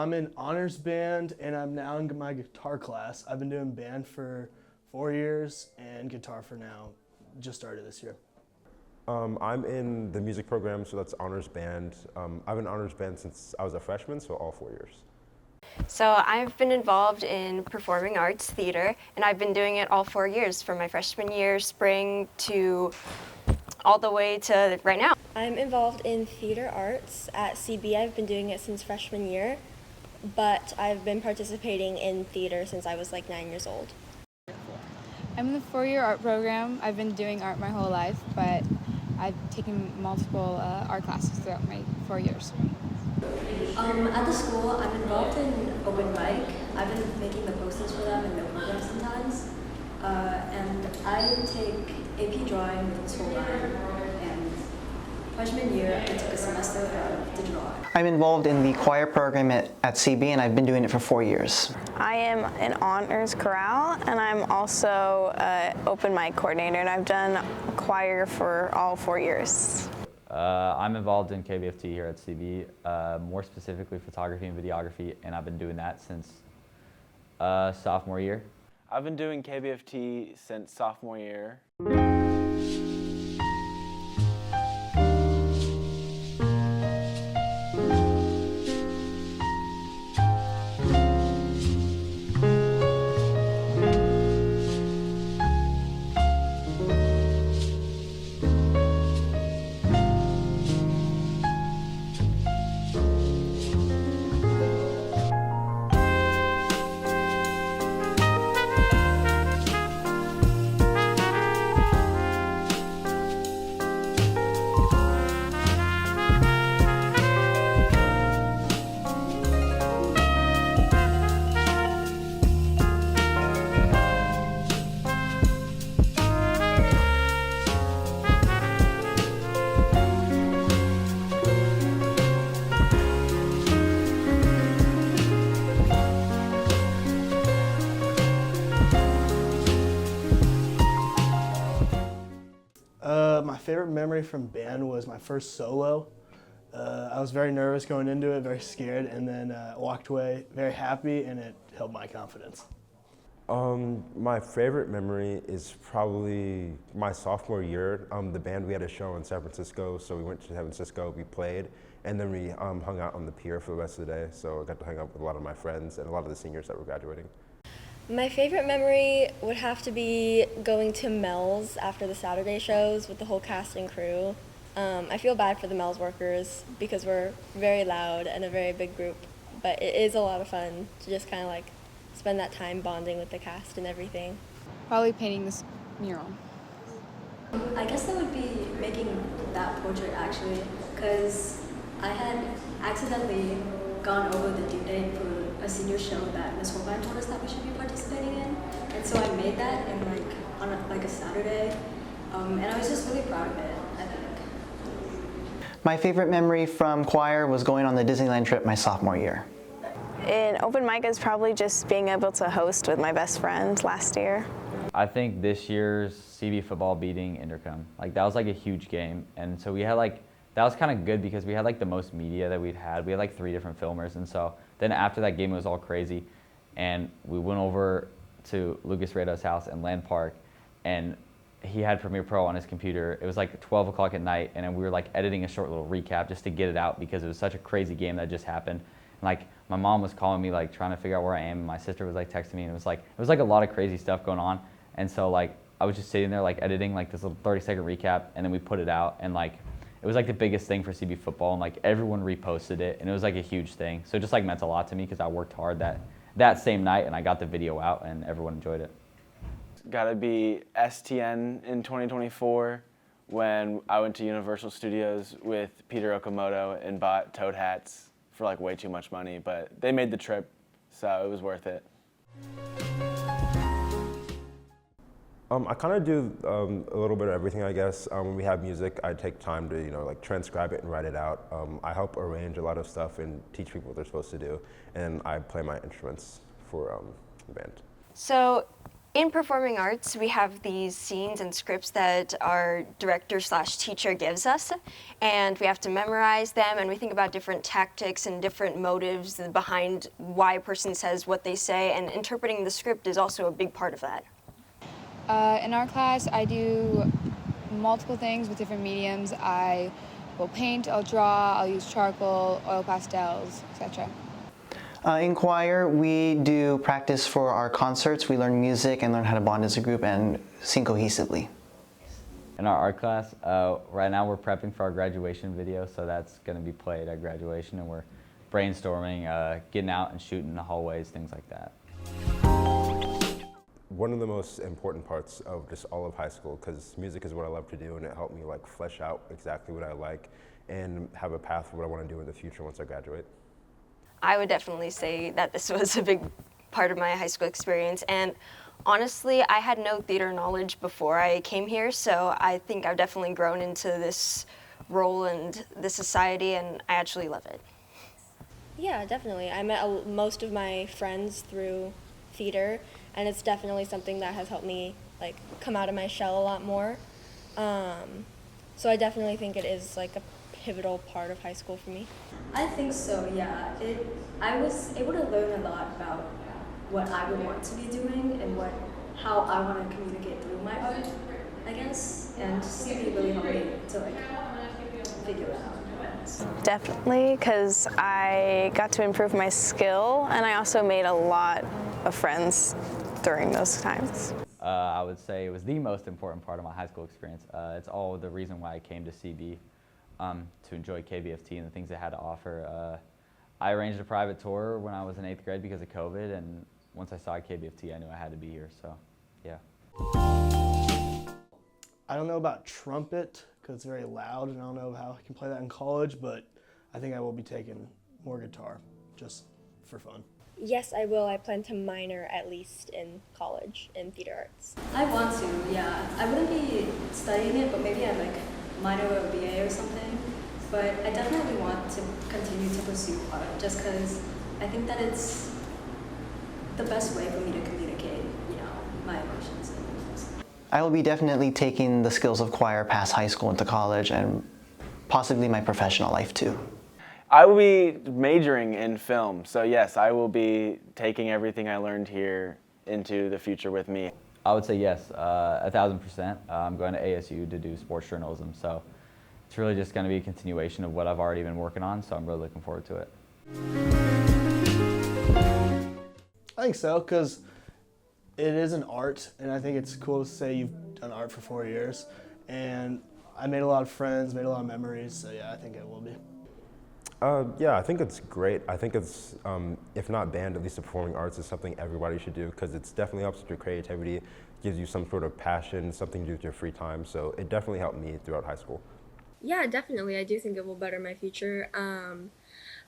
I'm in honors band and I'm now in my guitar class. I've been doing band for 4 years and guitar for now, just started this year. I'm in the music program, so that's honors band. I've been honors band since I was a freshman, so all 4 years. So I've been involved in performing arts theater, and I've been doing it all 4 years, from my freshman year, spring, to all the way to right now. I'm involved in theater arts at CB. I've been doing it since freshman year, but I've been participating in theater since I was like 9 years old. I'm in the 4-year art program. I've been doing art my whole life, but I've taken multiple art classes throughout my 4 years. At the school, I'm involved in open mic. I've been making the posters for them and the program sometimes. And I take AP drawing with Miss Holbein. And freshman year, I took a semester of digital art. I'm involved in the choir program at CB, and I've been doing it for 4 years. I am an honors chorale, and I'm also an open mic coordinator, and I've done choir for all 4 years. I'm involved in KBFT here at CB, more specifically photography and videography, and I've been doing that since sophomore year. I've been doing KBFT since sophomore year. My favorite memory from band was my first solo. I was very nervous going into it, very scared, and then walked away very happy, and it helped my confidence. My favorite memory is probably my sophomore year. The band, we had a show in San Francisco, so we went to San Francisco, we played, and then we hung out on the pier for the rest of the day, so I got to hang out with a lot of my friends and a lot of the seniors that were graduating. My favorite memory would have to be going to Mel's after the Saturday shows with the whole cast and crew. I feel bad for the Mel's workers because we're very loud and a very big group, but it is a lot of fun to just kind of like spend that time bonding with the cast and everything. Probably painting this mural. I guess that would be making that portrait actually, because I had accidentally gone over the due date for a senior show that Miss Holbein told us that we should be participating in, and so I made that in on a Saturday, and I was just really proud of it, I think. My favorite memory from choir was going on the Disneyland trip my sophomore year. In open mic is probably just being able to host with my best friend last year. I think this year's CB football beating Intercom, that was a huge game, and so we had that was kind of good because we had the most media that we'd had. We had 3 different filmers, and so then after that game it was all crazy, and we went over to Lucas Rado's house in Land Park, and he had Premiere Pro on his computer. It was 12 o'clock at night, and then we were editing a short little recap just to get it out because it was such a crazy game that just happened. And my mom was calling me trying to figure out where I am, and my sister was texting me, and it was a lot of crazy stuff going on, and so I was just sitting there editing this little 30-second recap, and then we put it out, and it was the biggest thing for CB football, and everyone reposted it, and it was a huge thing. So it just meant a lot to me because I worked hard that same night, and I got the video out, and everyone enjoyed it. Gotta be STN in 2024 when I went to Universal Studios with Peter Okamoto and bought Toad hats for way too much money, but they made the trip, so it was worth it. I kind of do a little bit of everything, I guess. When we have music, I take time to transcribe it and write it out. I help arrange a lot of stuff and teach people what they're supposed to do, and I play my instruments for the band. So In performing arts, we have these scenes and scripts that our director/teacher gives us, and we have to memorize them, and we think about different tactics and different motives behind why a person says what they say, and interpreting the script is also a big part of that. In our class, I do multiple things with different mediums. I will paint, I'll draw, I'll use charcoal, oil pastels, etc. In choir, we do practice for our concerts. We learn music and learn how to bond as a group and sing cohesively. In our art class, right now we're prepping for our graduation video, so that's going to be played at graduation, and we're brainstorming, getting out and shooting in the hallways, things like that. One of the most important parts of just all of high school, because music is what I love to do, and it helped me like flesh out exactly what I like and have a path for what I want to do in the future once I graduate. I would definitely say that this was a big part of my high school experience, and honestly, I had no theater knowledge before I came here, so I think I've definitely grown into this role and this society, and I actually love it. Yeah, definitely. I met most of my friends through theater, and it's definitely something that has helped me like come out of my shell a lot more. So I definitely think it is like a pivotal part of high school for me. I think so, yeah. I was able to learn a lot about what I would want to be doing and how I want to communicate through my art, I guess. And CV really helped me to like figure it out. Definitely, because I got to improve my skill, and I also made a lot of friends during those times. I would say it was the most important part of my high school experience. It's all the reason why I came to CB, to enjoy KBFT and the things it had to offer. I arranged a private tour when I was in 8th grade because of COVID, and once I saw KBFT, I knew I had to be here, so yeah. I don't know about trumpet because it's very loud, and I don't know how I can play that in college, but I think I will be taking more guitar just for fun. Yes, I will. I plan to minor at least in college in theater arts. I want to, yeah. I wouldn't be studying it, but maybe I'd like minor or BA or something. But I definitely want to continue to pursue art just because I think that it's the best way for me to communicate, my emotions and things. I will be definitely taking the skills of choir past high school into college and possibly my professional life too. I will be majoring in film, so yes, I will be taking everything I learned here into the future with me. I would say yes, 1,000%. I'm going to ASU to do sports journalism, so it's really just going to be a continuation of what I've already been working on, so I'm really looking forward to it. I think so, because it is an art, and I think it's cool to say you've done art for 4 years, and I made a lot of friends, made a lot of memories, so yeah, I think it will be. Yeah, I think it's great. I think it's, if not band, at least the performing arts is something everybody should do because it definitely helps with your creativity, gives you some sort of passion, something to do with your free time. So it definitely helped me throughout high school. Yeah, definitely. I do think it will better my future.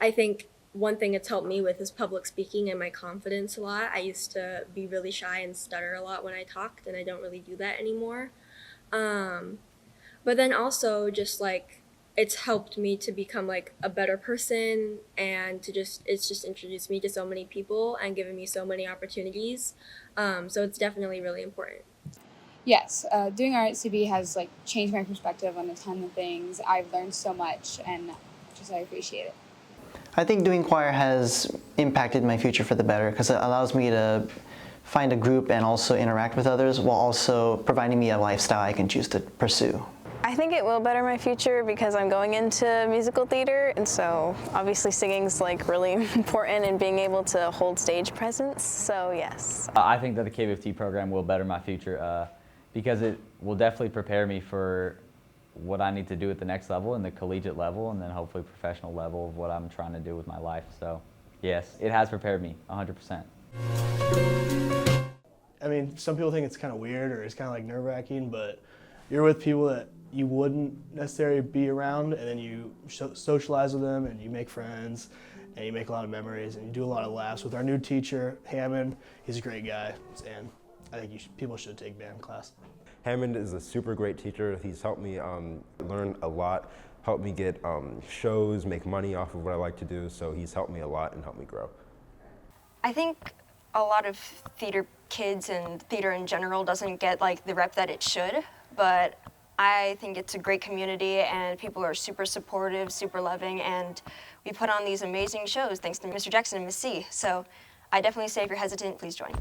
I think one thing it's helped me with is public speaking and my confidence a lot. I used to be really shy and stutter a lot when I talked, and I don't really do that anymore. But then also just like, it's helped me to become like a better person and it's just introduced me to so many people and given me so many opportunities. So it's definitely really important. Yes, doing art at CB has like changed my perspective on a ton of things. I've learned so much, and I appreciate it. I think doing choir has impacted my future for the better because it allows me to find a group and also interact with others while also providing me a lifestyle I can choose to pursue. I think it will better my future because I'm going into musical theater, and so obviously singing's like really important and being able to hold stage presence, so yes. I think that the KBFT program will better my future because it will definitely prepare me for what I need to do at the next level and the collegiate level and then hopefully professional level of what I'm trying to do with my life. So yes, it has prepared me 100%. I mean, some people think it's kind of weird or it's kind of like nerve-wracking, but you're with people that you wouldn't necessarily be around, and then you socialize with them and you make friends and you make a lot of memories and you do a lot of laughs. With our new teacher, Hammond, he's a great guy, and I think people should take band class. Hammond is a super great teacher. He's helped me learn a lot, helped me get shows, make money off of what I like to do, so he's helped me a lot and helped me grow. I think a lot of theater kids and theater in general doesn't get like the rep that it should, but I think it's a great community and people are super supportive, super loving, and we put on these amazing shows thanks to Mr. Jackson and Miss C. So I definitely say if you're hesitant, please join.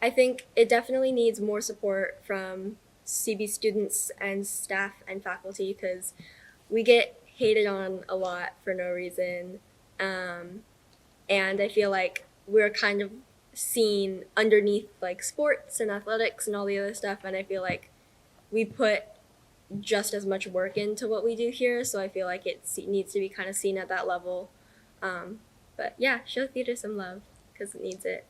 I think it definitely needs more support from CB students and staff and faculty because we get hated on a lot for no reason. And I feel like we're kind of seen underneath like sports and athletics and all the other stuff, and I feel like we put just as much work into what we do here, so I feel like it needs to be kind of seen at that level. But yeah, show theater some love because it needs it.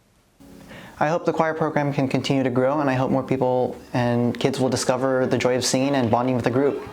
I hope the choir program can continue to grow, and I hope more people and kids will discover the joy of singing and bonding with the group.